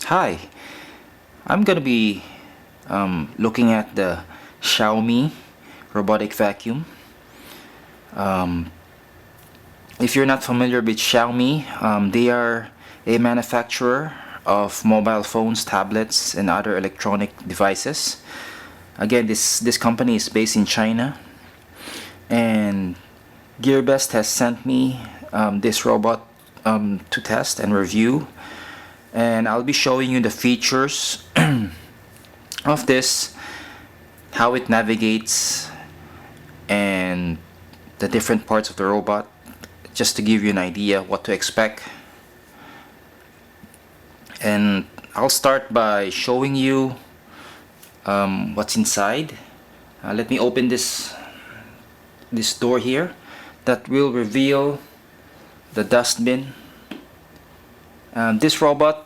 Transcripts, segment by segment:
Hi, I'm gonna be looking at the Xiaomi robotic vacuum. Um, if you're not familiar with Xiaomi, they are a manufacturer of mobile phones, tablets, and other electronic devices. Again, this company is based in China, and GearBest has sent me this robot to test and review, and I'll be showing you the features of this, how it navigates, and the different parts of the robot, just to give you an idea what to expect. And I'll start by showing you what's inside. Let me open this door here that will reveal the dustbin. This robot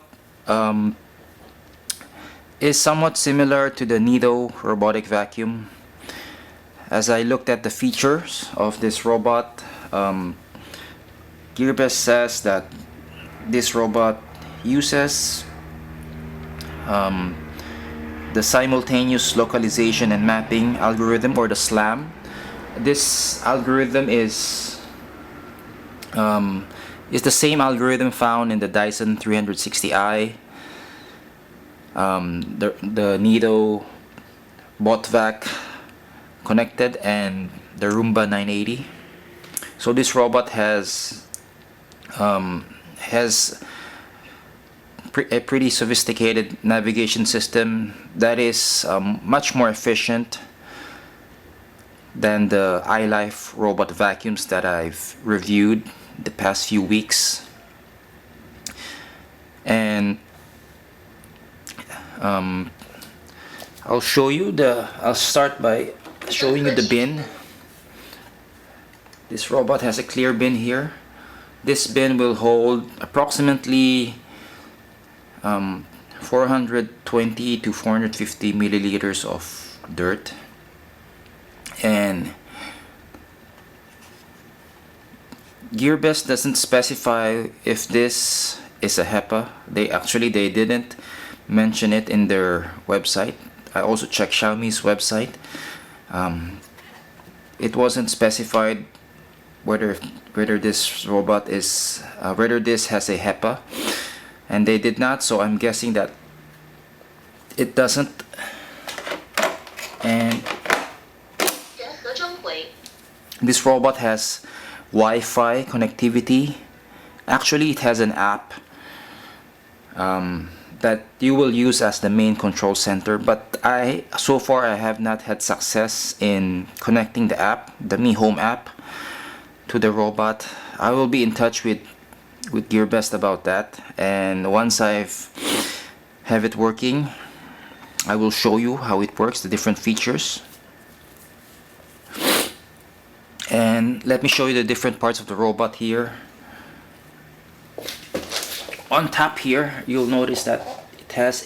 is somewhat similar to the Nido robotic vacuum. As I looked at the features of this robot, GearBest says that this robot uses the Simultaneous Localization and Mapping algorithm, or the SLAM. This algorithm is the same algorithm found in the Dyson 360i, the Nido BotVac Connected, and the Roomba 980. So this robot has a pretty sophisticated navigation system that is much more efficient than the iLife robot vacuums that I've reviewed the past few weeks. And I'll start by showing you the bin. This robot has a clear bin here. This bin will hold approximately 420 to 450 milliliters of dirt. And GearBest doesn't specify if this is a HEPA. They didn't mention it in their website. I also checked Xiaomi's website. It wasn't specified whether this robot is whether this has a HEPA, and they did not, so I'm guessing that it doesn't. And this robot has Wi-Fi connectivity. Actually, it has an app that you will use as the main control center, but so far I have not had success in connecting the app, the Mi Home app, to the robot. I will be in touch with GearBest about that, and once I've have it working, I will show you how it works, the different features. And let me show you the different parts of the robot here. On top here, you'll notice that it has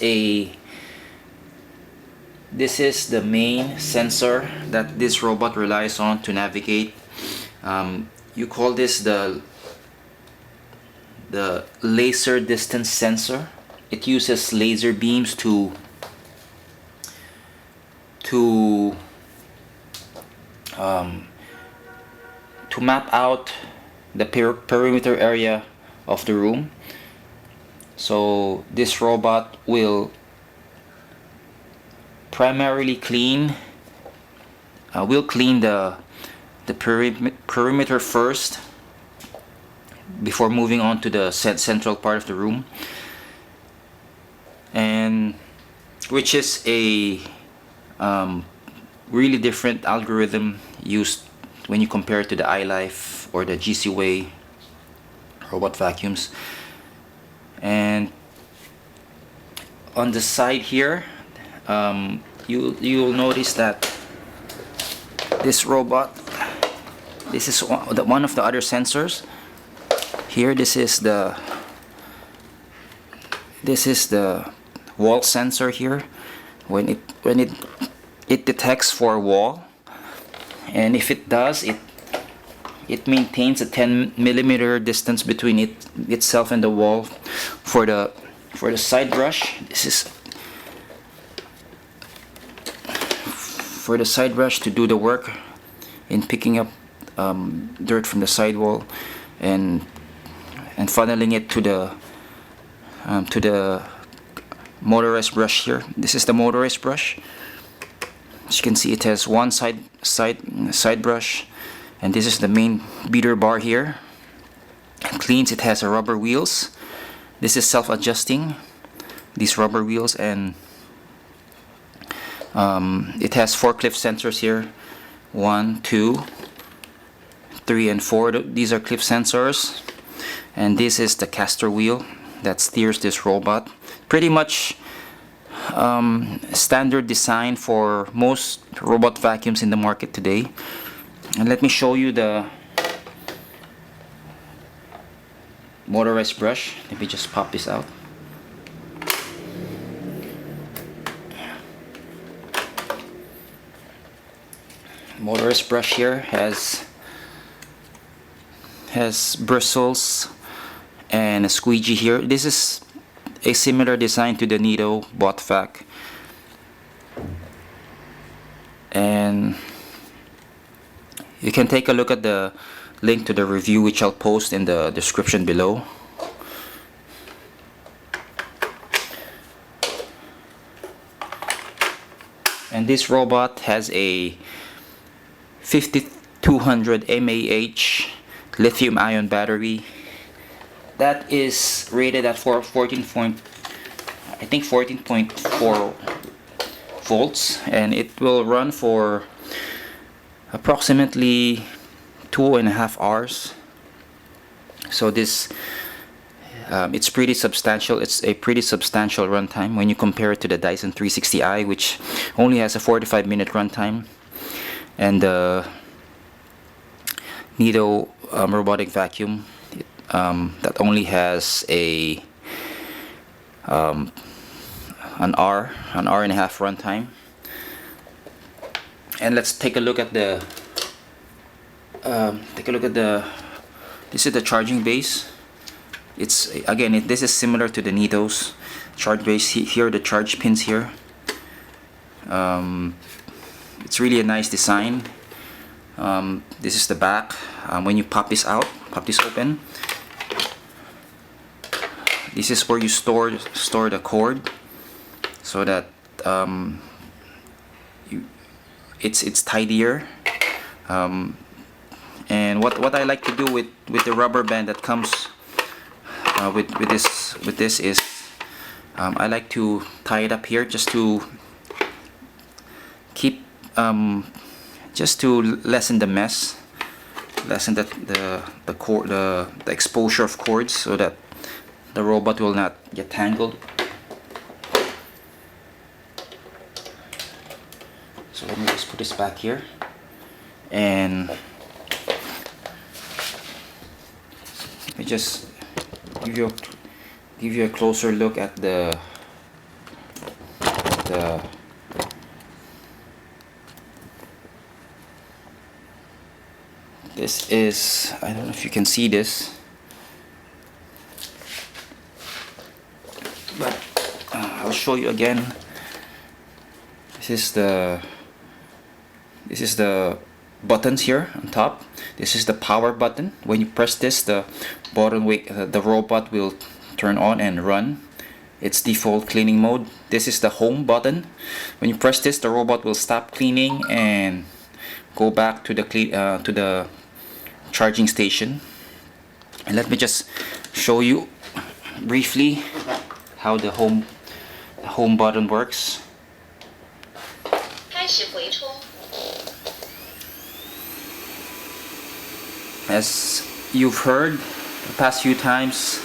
this is the main sensor that this robot relies on to navigate. You call this the laser distance sensor. It uses laser beams to map out the perimeter area of the room. So this robot will primarily clean the perimeter first before moving on to the central part of the room, and which is a really different algorithm used when you compare it to the iLife or the GCWay robot vacuums. And on the side here, you'll notice that this robot, this is one of the other sensors. Here, this is the wall sensor here. When it detects for a wall, and if it does, it maintains a 10 millimeter distance between itself and the wall for the For the side brush, this is for the side brush to do the work in picking up dirt from the sidewall and funneling it to the motorized brush here. This is the motorized brush. As you can see, it has one side brush, and this is the main beater bar here. It cleans. It has a rubber wheels. This is self-adjusting, these rubber wheels, and it has 4 cliff sensors here. 1, 2, 3, and 4. These are cliff sensors, and this is the caster wheel that steers this robot. Pretty much standard design for most robot vacuums in the market today. And let me show you the motorized brush. Let me just pop this out. Motorized brush here has bristles and a squeegee here. This is a similar design to the Nido BotVac, and you can take a look at the link to the review, which I'll post in the description below. And this robot has a 5200 mAh lithium-ion battery that is rated at 14.4 volts, and it will run for approximately 2.5 hours. So this it's pretty substantial. It's a pretty substantial runtime when you compare it to the Dyson 360i, which only has a 45-minute runtime, and the Nido robotic vacuum that only has an hour and a half runtime. And let's take a look at the this is the charging base. It's again, this is similar to the Nido's charge base. Here are the charge pins here. It's really a nice design. This is the back. When you pop this open, this is where you store the cord, so that it's tidier. And what I like to do with the rubber band that comes with this is I like to tie it up here just to keep just to lessen the mess, lessen the exposure of cords, so that the robot will not get tangled. So let me just put this back here, and let me just give you a closer look at the this is, I don't know if you can see this, but I'll show you again. This is the buttons here on top. This is the power button. When you press this, the robot will turn on and run its default cleaning mode. This is the home button. When you press this, the robot will stop cleaning and go back to the charging station. And let me just show you briefly how the home button works. As you've heard the past few times,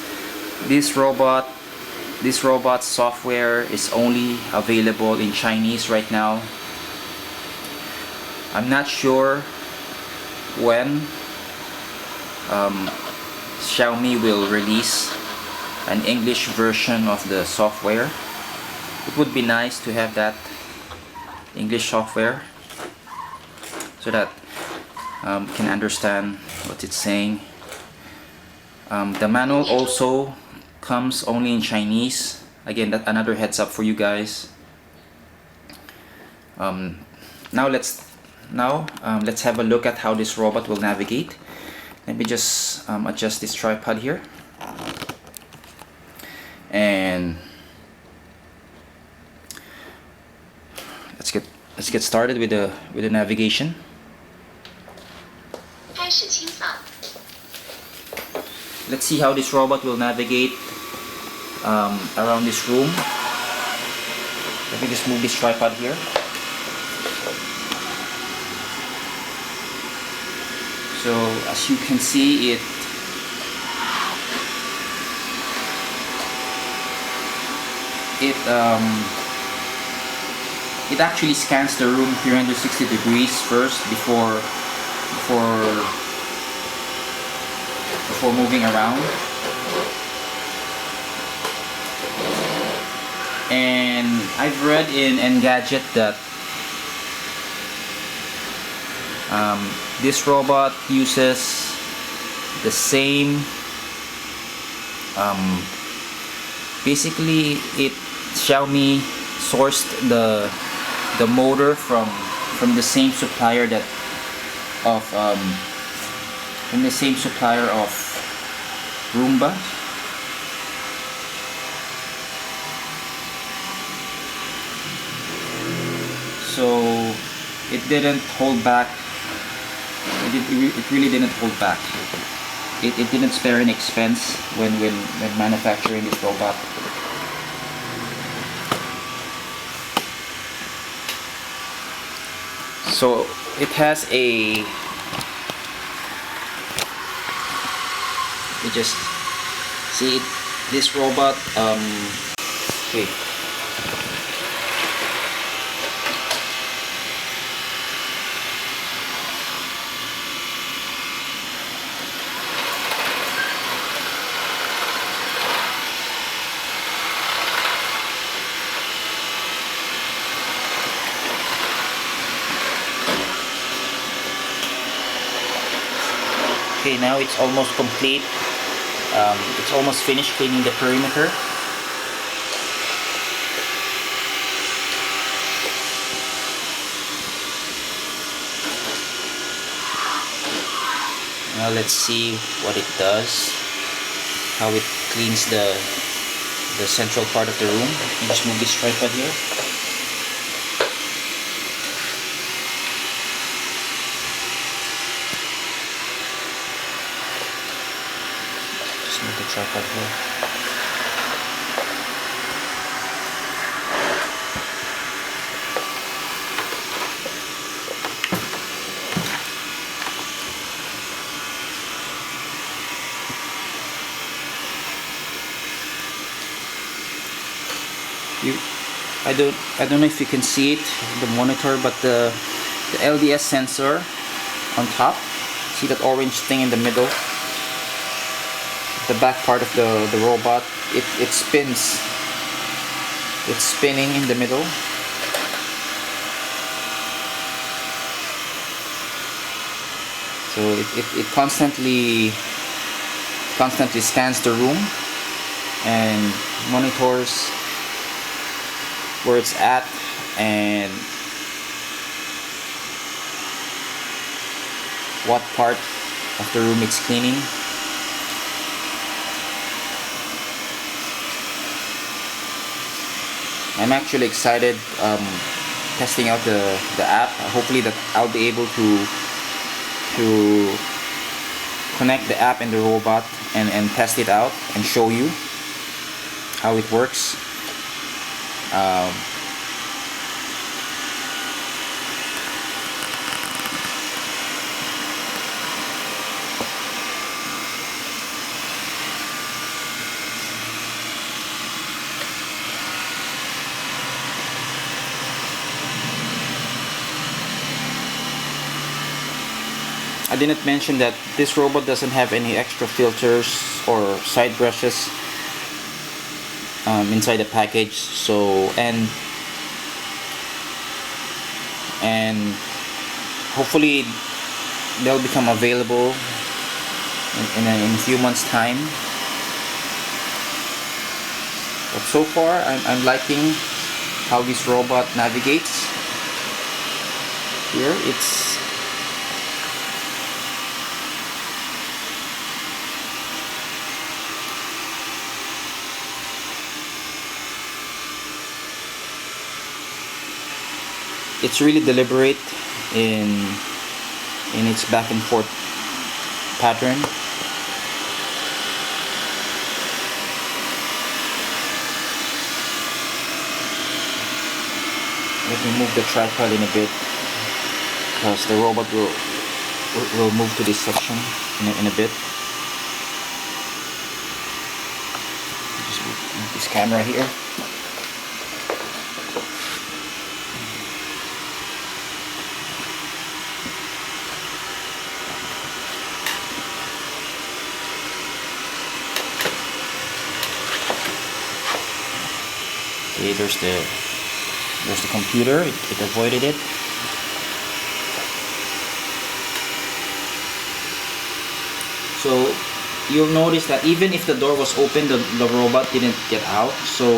this robot's software is only available in Chinese right now. I'm not sure when Xiaomi will release an English version of the software. It would be nice to have that English software so that can understand what it's saying. The manual also comes only in Chinese. Again, that another heads up for you guys. Now let's have a look at how this robot will navigate. Let me just adjust this tripod here, and let's get started with the navigation. Let's see how this robot will navigate around this room. Let me just move this tripod here. So as you can see, it actually scans the room 360 degrees first before moving around. And I've read in Engadget that this robot uses the same basically Xiaomi sourced the motor from the same supplier of Roomba. So it didn't hold back. It really didn't hold back. It didn't spare any expense when manufacturing this robot. So it has a, you just see this robot, okay. Okay, now it's almost complete. It's almost finished cleaning the perimeter. Now let's see what it does. How it cleans the central part of the room. Let me just move this tripod here. Move the tripod here. I don't know if you can see it, the monitor, but the LDS sensor on top. See that orange thing in the middle? The back part of the robot, it spins. It's spinning in the middle. So it constantly scans the room and monitors where it's at and what part of the room it's cleaning. I'm actually excited testing out the app. Hopefully that I'll be able to connect the app and the robot and test it out and show you how it works. I didn't mention that this robot doesn't have any extra filters or side brushes inside the package. So and hopefully they'll become available in a few months time. But so far, I'm liking how this robot navigates. Here, it's really deliberate in its back and forth pattern. Let me move the tripod in a bit, because the robot will move to this section in a bit. Just move this camera here. Okay, there's the computer. It avoided it. So you'll notice that even if the door was open, the robot didn't get out. So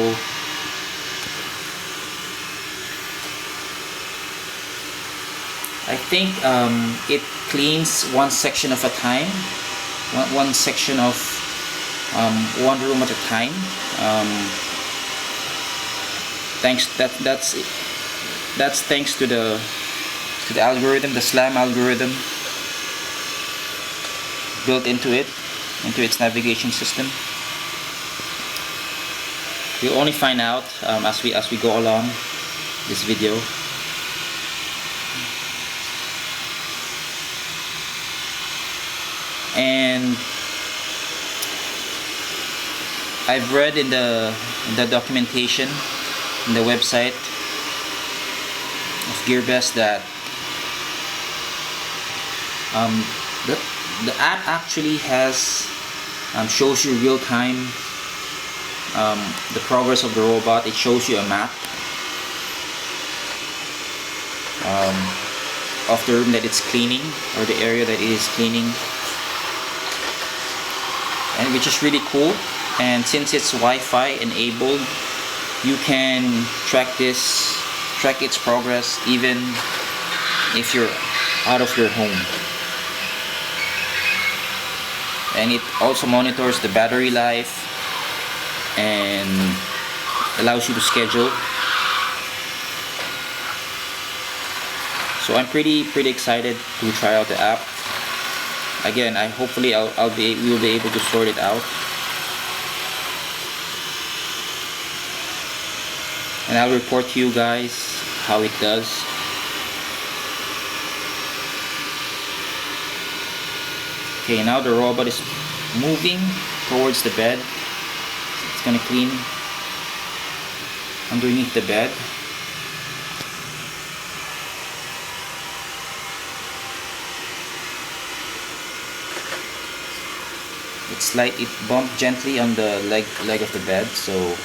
I think it cleans one section of a time, one section of one room at a time. That's thanks to the algorithm, the SLAM algorithm built into its navigation system. We'll only find out as we go along this video. And I've read in the documentation in the website of GearBest that the app actually has shows you real time the progress of the robot. It shows you a map of the room that it's cleaning, or the area that it is cleaning, and which is really cool. And since it's Wi-Fi enabled, you can track its progress even if you're out of your home. And it also monitors the battery life and allows you to schedule. So I'm pretty excited to try out the app. Again, hopefully we'll be able to sort it out. And I'll report to you guys how it does. Okay, now the robot is moving towards the bed. It's gonna clean underneath the bed. It bumped gently on the leg of the bed, so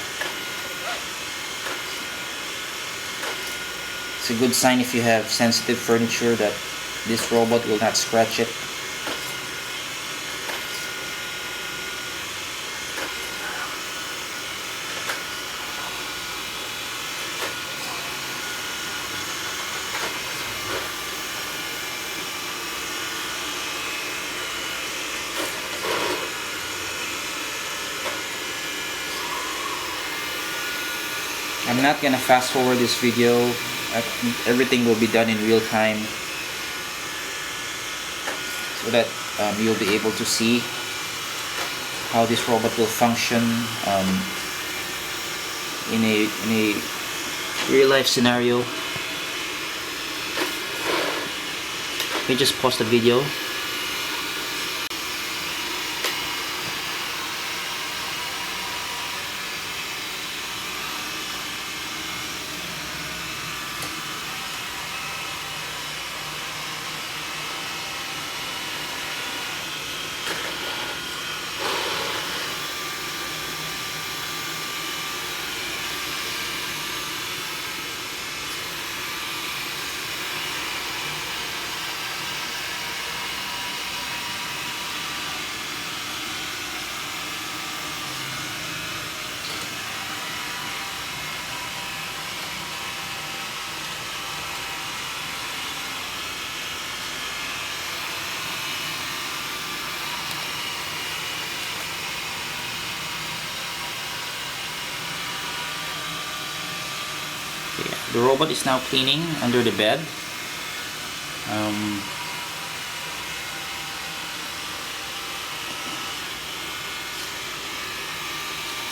it's a good sign if you have sensitive furniture that this robot will not scratch it. I'm not gonna fast forward this video. Everything will be done in real time, so that you'll be able to see how this robot will function in a real life scenario. Let me just pause the video. The robot is now cleaning under the bed.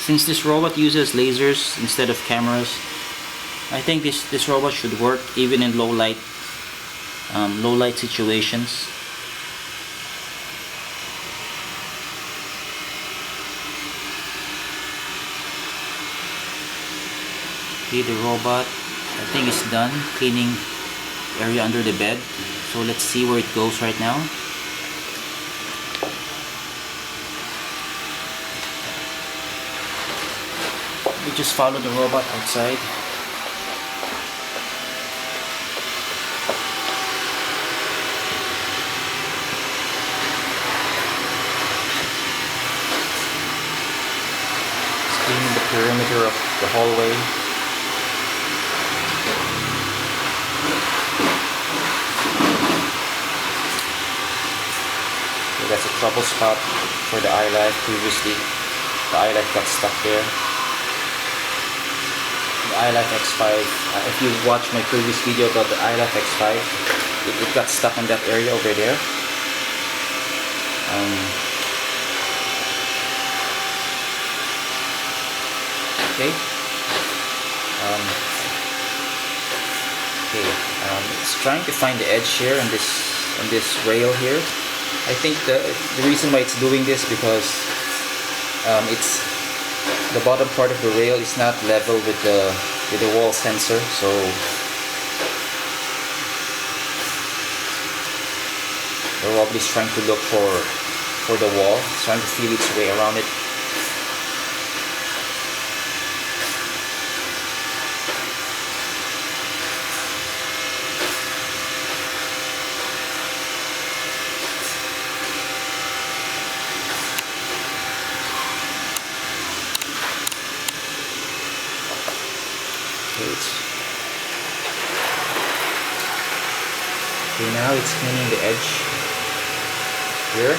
Since this robot uses lasers instead of cameras, I think this robot should work even in low light situations. Okay, the robot, I think, is done cleaning area under the bed. So let's see where it goes right now. We just follow the robot outside. It's cleaning the perimeter of the hallway. So that's a trouble spot for the iLife. Previously, the iLife got stuck there. The iLife X5, if you watch my previous video about the iLife X5, it got stuck in that area over there. Okay. It's trying to find the edge here on this rail here. I think the reason why it's doing this because it's the bottom part of the rail is not level with the wall sensor, so the robot is trying to look for the wall. It's trying to feel its way around it. Okay, now it's cleaning the edge here.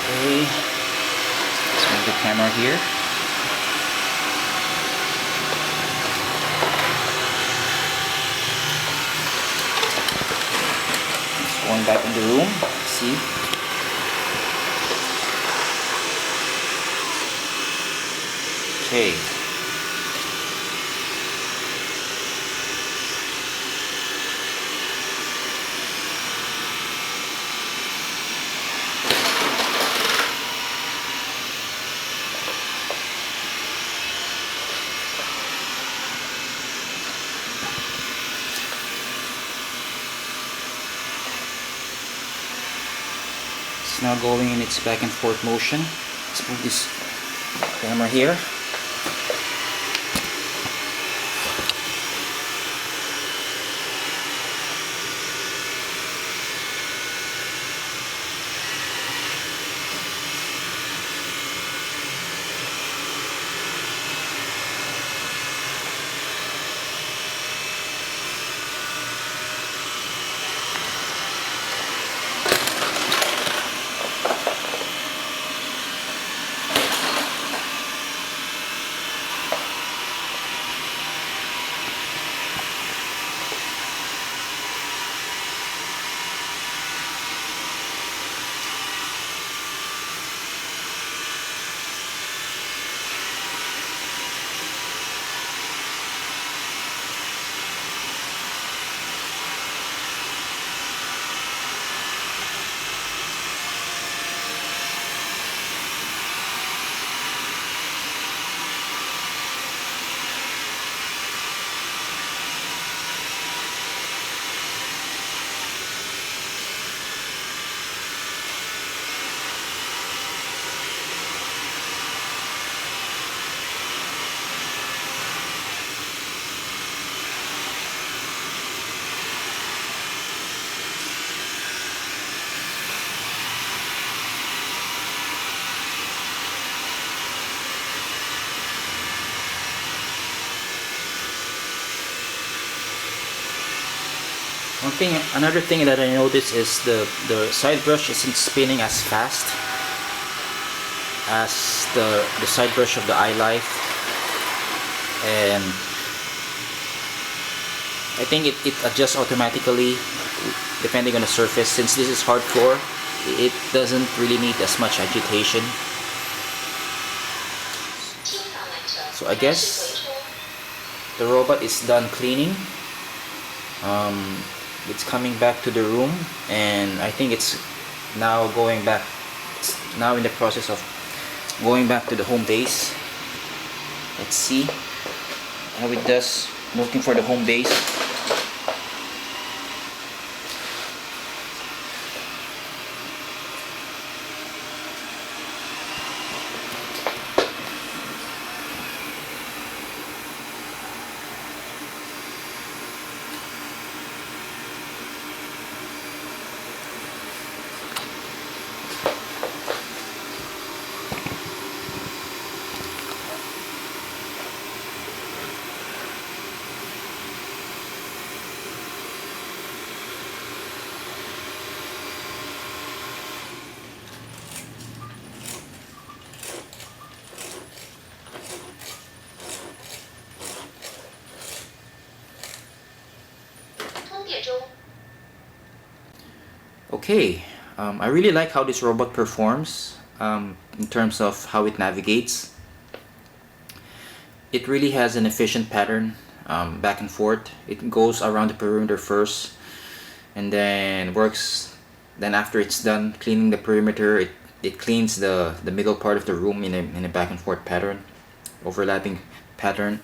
Okay, let's move the camera here. It's going back in the room. See? Okay. It's now going in its back and forth motion. Let's move this camera here. Another thing that I noticed is the side brush isn't spinning as fast as the side brush of the iLife, and I think it adjusts automatically depending on the surface. Since this is hard floor, it doesn't really need as much agitation. So I guess the robot is done cleaning. It's coming back to the room, and I think it's now going back. It's now in the process of going back to the home base. Let's see how it does looking for the home base. Okay, I really like how this robot performs in terms of how it navigates. It really has an efficient pattern, back and forth. It goes around the perimeter first and then works. Then after it's done cleaning the perimeter, it cleans the middle part of the room in a back and forth pattern, overlapping pattern.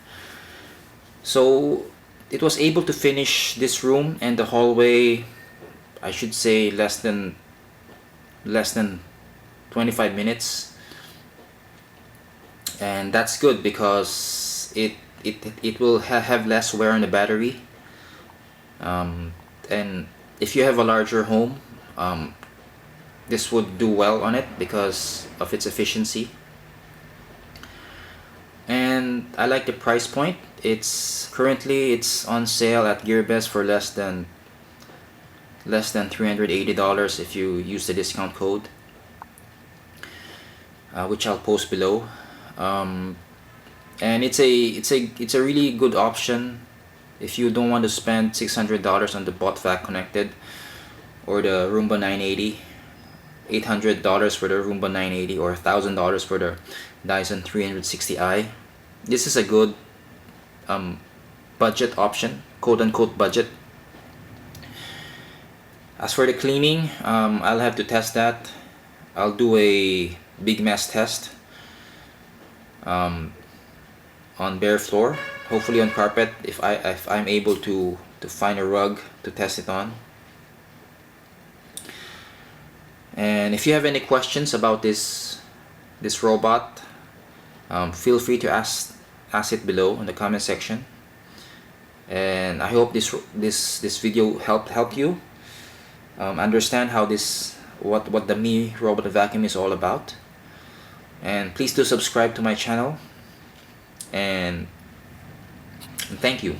So it was able to finish this room and the hallway, I should say less than 25 minutes, and that's good because it will have less wear on the battery, and if you have a larger home, this would do well on it because of its efficiency. And I like the price point. Currently it's on sale at GearBest for less than $380 if you use the discount code, which I'll post below. And it's a really good option if you don't want to spend $600 on the BotVac Connected or the Roomba 980, $800 for the Roomba 980, or $1,000 for the Dyson 360i. This is a good budget option, quote unquote budget. As for the cleaning, I'll have to test that. I'll do a big mess test on bare floor, hopefully on carpet if I'm able to find a rug to test it on. And if you have any questions about this robot, feel free to ask it below in the comment section. And I hope this video helped you understand how what the Mi robot vacuum is all about. And please do subscribe to my channel, and thank you.